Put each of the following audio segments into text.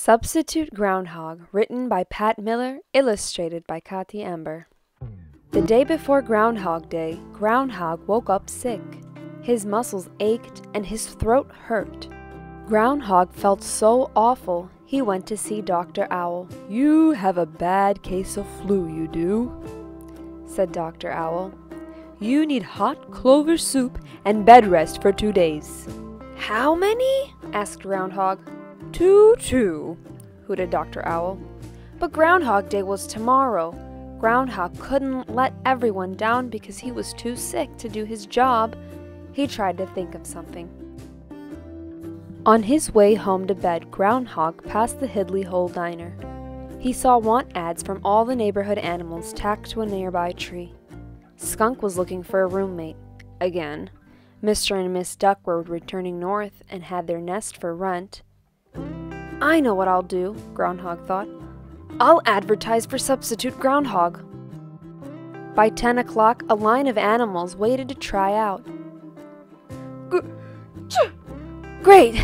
Substitute Groundhog, written by Pat Miller, illustrated by Kathi Ember. The day before Groundhog Day, Groundhog woke up sick. His muscles ached and his throat hurt. Groundhog felt so awful, he went to see Dr. Owl. "You have a bad case of flu, you do," said Dr. Owl. "You need hot clover soup and bed rest for 2 days. "How many?" asked Groundhog. Two, hooted Dr. Owl. But Groundhog Day was tomorrow. Groundhog couldn't let everyone down because he was too sick to do his job. He tried to think of something. On his way home to bed, Groundhog passed the Hidley Hole Diner. He saw want ads from all the neighborhood animals tacked to a nearby tree. Skunk was looking for a roommate. Again. Mr. and Miss Duck were returning north and had their nest for rent. "I know what I'll do," Groundhog thought. "I'll advertise for Substitute Groundhog." By 10 o'clock, a line of animals waited to try out. "Great,"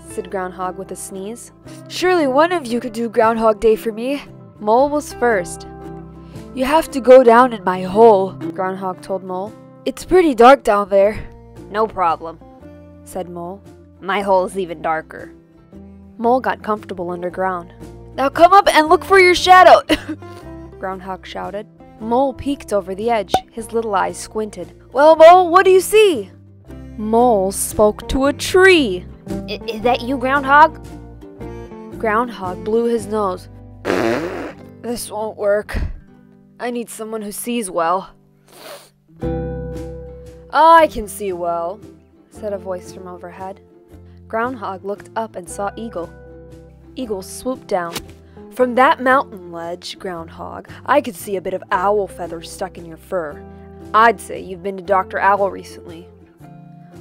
said Groundhog with a sneeze. "Surely one of you could do Groundhog Day for me." Mole was first. "You have to go down in my hole," Groundhog told Mole. "It's pretty dark down there." "No problem," said Mole. "My hole is even darker." Mole got comfortable underground. "Now come up and look for your shadow," Groundhog shouted. Mole peeked over the edge. His little eyes squinted. "Well, Mole, what do you see?" Mole spoke to a tree. Is that you, Groundhog?" Groundhog blew his nose. "This won't work. I need someone who sees well." "I can see well," said a voice from overhead. Groundhog looked up and saw Eagle. Eagle swooped down. "From that mountain ledge, Groundhog, I could see a bit of owl feathers stuck in your fur. I'd say you've been to Dr. Owl recently."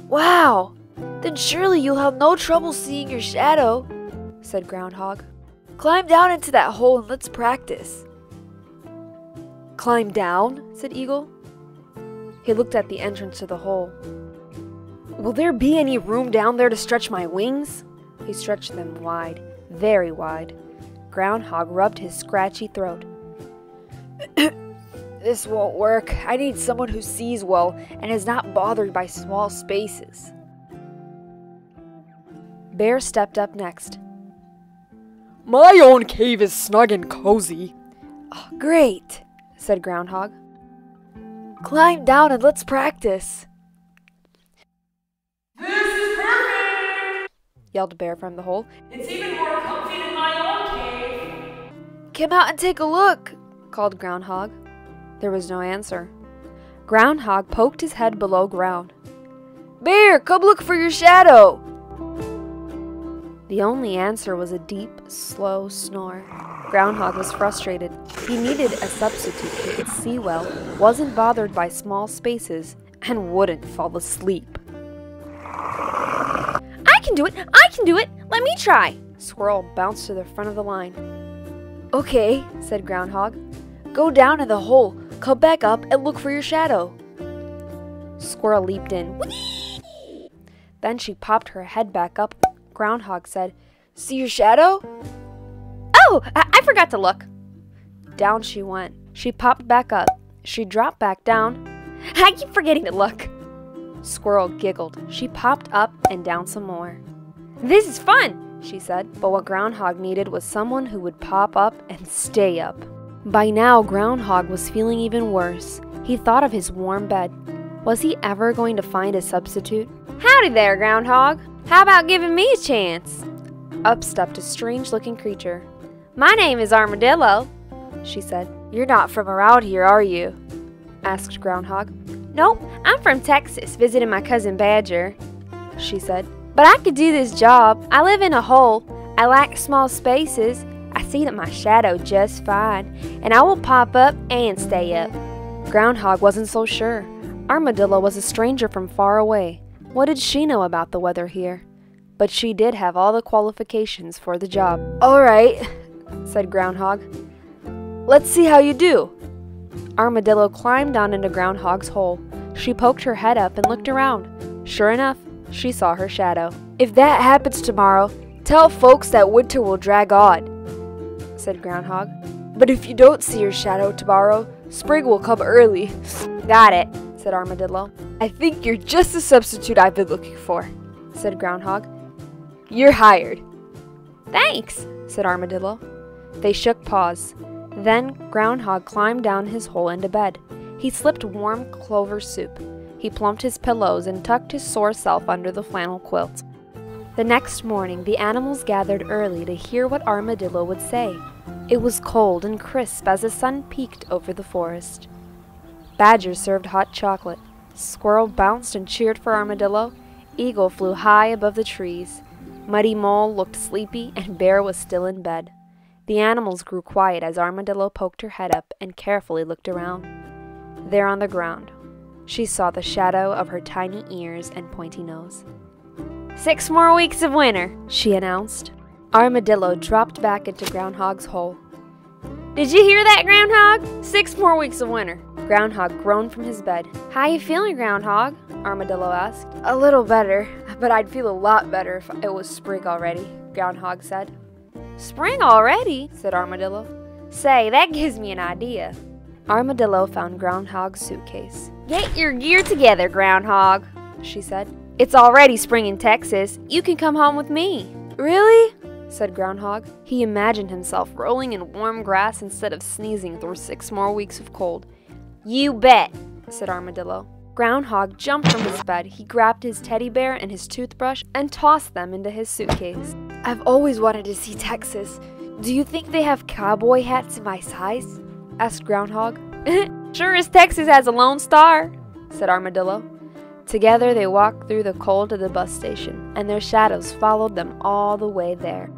"Wow! Then surely you'll have no trouble seeing your shadow," said Groundhog. "Climb down into that hole and let's practice." "Climb down?" said Eagle. He looked at the entrance to the hole. "Will there be any room down there to stretch my wings?" He stretched them wide, very wide. Groundhog rubbed his scratchy throat. "This won't work. I need someone who sees well and is not bothered by small spaces." Bear stepped up next. "My own cave is snug and cozy." "Oh, great," said Groundhog. "Climb down and let's practice." "This is perfect!" yelled Bear from the hole. "It's even more comfy than my own cave." "Come out and take a look," called Groundhog. There was no answer. Groundhog poked his head below ground. "Bear, come look for your shadow." The only answer was a deep, slow snore. Groundhog was frustrated. He needed a substitute who could see well, wasn't bothered by small spaces, and wouldn't fall asleep. "I can do it! I can do it! Let me try!" Squirrel bounced to the front of the line. "Okay," said Groundhog. "Go down in the hole, come back up, and look for your shadow." Squirrel leaped in. Whee! Then she popped her head back up. Groundhog said, "See your shadow?" "Oh, I forgot to look." Down she went. She popped back up. She dropped back down. "I keep forgetting to look." Squirrel giggled. She popped up and down some more. "This is fun," she said. But what Groundhog needed was someone who would pop up and stay up. By now, Groundhog was feeling even worse. He thought of his warm bed. Was he ever going to find a substitute? "Howdy there, Groundhog. How about giving me a chance?" Up stepped a strange-looking creature. "My name is Armadillo," she said. "You're not from around here, are you?" asked Groundhog. "Nope, I'm from Texas, visiting my cousin Badger," she said. "But I could do this job. I live in a hole. I like small spaces. I see that my shadow just fine, and I will pop up and stay up." Groundhog wasn't so sure. Armadillo was a stranger from far away. What did she know about the weather here? But she did have all the qualifications for the job. "All right," said Groundhog. "Let's see how you do." Armadillo climbed down into Groundhog's hole. She poked her head up and looked around. Sure enough, she saw her shadow. "If that happens tomorrow, Tell folks that winter will drag on, said Groundhog. But if you don't see your shadow tomorrow, spring will come early. Got it, said Armadillo. I think you're just the substitute I've been looking for, said Groundhog. You're hired. Thanks, said Armadillo. They shook paws. Then Groundhog climbed down his hole into bed. He slipped warm clover soup. He plumped his pillows and tucked his sore self under the flannel quilt. The next morning, the animals gathered early to hear what Armadillo would say. It was cold and crisp as the sun peeked over the forest. Badger served hot chocolate. Squirrel bounced and cheered for Armadillo. Eagle flew high above the trees. Muddy Mole looked sleepy, and Bear was still in bed. The animals grew quiet as Armadillo poked her head up and carefully looked around. There on the ground, she saw the shadow of her tiny ears and pointy nose. 6 more weeks of winter, she announced. Armadillo dropped back into Groundhog's hole. Did you hear that, Groundhog? 6 more weeks of winter. Groundhog groaned from his bed. How you feeling, Groundhog? Armadillo asked. A little better, but I'd feel a lot better if it was spring already, Groundhog said. Spring already? Said Armadillo. Say, that gives me an idea. Armadillo found Groundhog's suitcase. Get your gear together, Groundhog, she said. It's already spring in Texas. You can come home with me. Really? Said Groundhog. He imagined himself rolling in warm grass instead of sneezing through 6 more weeks of cold. You bet, said Armadillo. Groundhog jumped from his bed. He grabbed his teddy bear and his toothbrush and tossed them into his suitcase. I've always wanted to see Texas. Do you think they have cowboy hats in my size? Asked Groundhog. Sure as Texas has a Lone Star, said Armadillo. Together they walked through the cold to the bus station, and their shadows followed them all the way there.